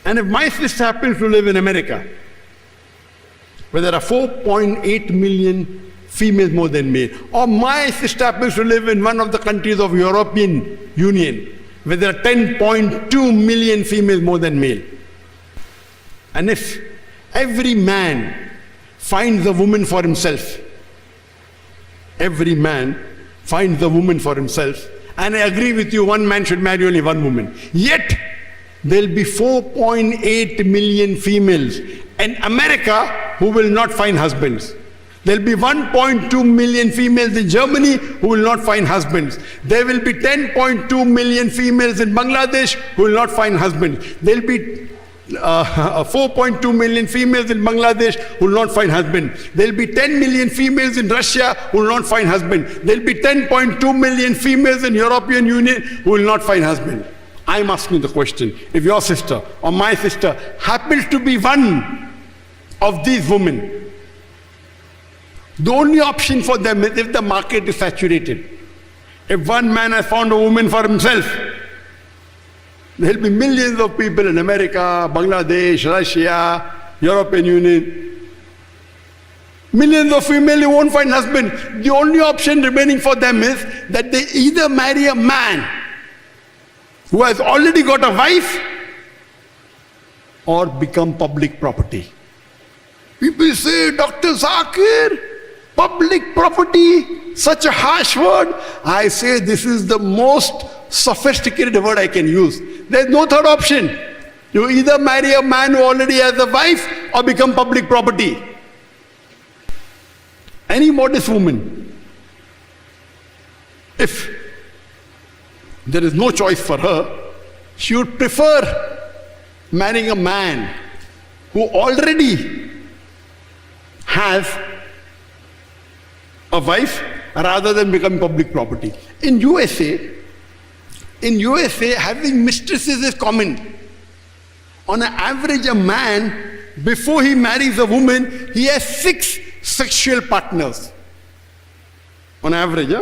And if my sister happens to live in America, where there are 4.8 million females more than male, or my sister happens to live in one of the countries of European Union, where there are 10.2 million females more than male, and if every man finds a woman for himself, every man finds a woman for himself, and I agree with you, one man should marry only one woman, yet there'll be 4.8 million females in America who will not find husbands. There'll be 1.2 million females in Germany who will not find husbands. There will be 10.2 million females in Bangladesh who will not find husbands. There'll be 4.2 million females in Bangladesh who will not find husbands. There'll be 10 million females in Russia who will not find husbands. There'll be 10.2 million females in European Union who will not find husbands. I'm asking the question, if your sister or my sister happens to be one of these women, the only option for them is if the market is saturated. If one man has found a woman for himself, there will be millions of people in America, Bangladesh, Russia, European Union. Millions of females who won't find husband. The only option remaining for them is that they either marry a man who has already got a wife or become public property. People say, Dr. Zakir, public property, such a harsh word. I say this is the most sophisticated word I can use. There's no third option. You either marry a man who already has a wife or become public property. Any modest woman, if there is no choice for her, she would prefer marrying a man who already has a wife rather than becoming public property. In USA, having mistresses is common. On an average, a man, before he marries a woman, he has 6 sexual partners. On average,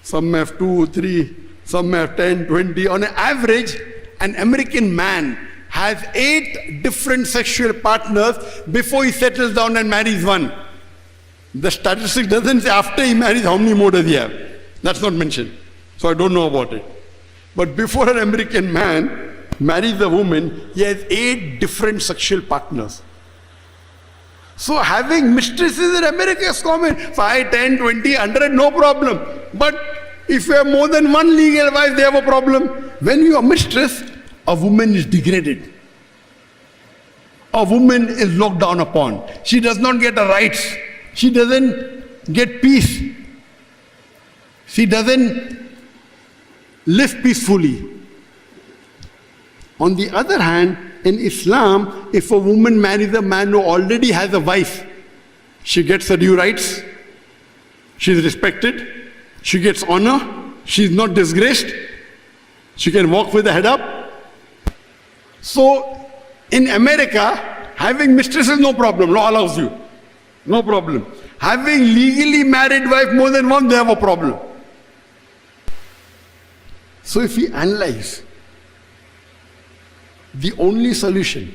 some have 2, 3, some have 10, 20. On an average, an American man has 8 different sexual partners before he settles down and marries one. The statistic doesn't say after he marries how many more does he have. That's not mentioned. So I don't know about it. But before an American man marries a woman, he has 8 different sexual partners. So having mistresses in America is common. 5, 10, 20, 100, no problem. But if you have more than one legal wife, they have a problem. When you are mistress, a woman is degraded. A woman is looked down upon. She does not get her rights. She doesn't get peace. She doesn't live peacefully. On the other hand, in Islam, if a woman marries a man who already has a wife, she gets her due rights, she is respected, she gets honor, she is not disgraced, she can walk with her head up. So, in America, having mistress is no problem, law allows you, no problem. Having legally married wife more than one, they have a problem. So if we analyze, the only solution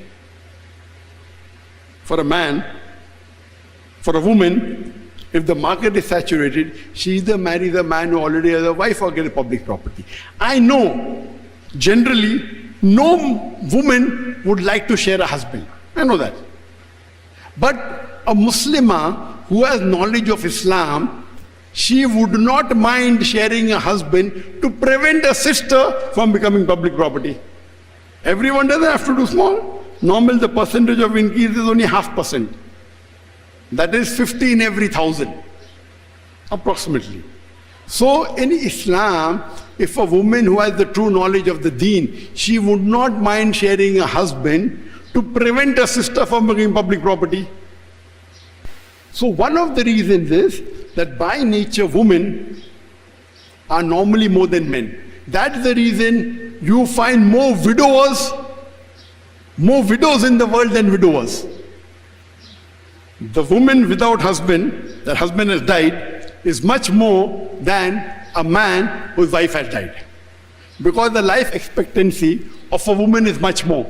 for a man, for a woman, if the market is saturated, she either marries a man who already has a wife or gets public property. I know, generally, no woman would like to share a husband. I know that. But a Muslimah who has knowledge of Islam, she would not mind sharing a husband to prevent a sister from becoming public property. Everyone doesn't have to do small. Normally the percentage of increase is only 0.5%. That is 50 in every 1,000, approximately. So in Islam, if a woman who has the true knowledge of the deen, she would not mind sharing a husband to prevent a sister from becoming public property. So one of the reasons is that by nature women are normally more than men. That's the reason you find more widows in the world than widowers. The woman without husband, that husband has died, is much more than a man whose wife has died. Because the life expectancy of a woman is much more.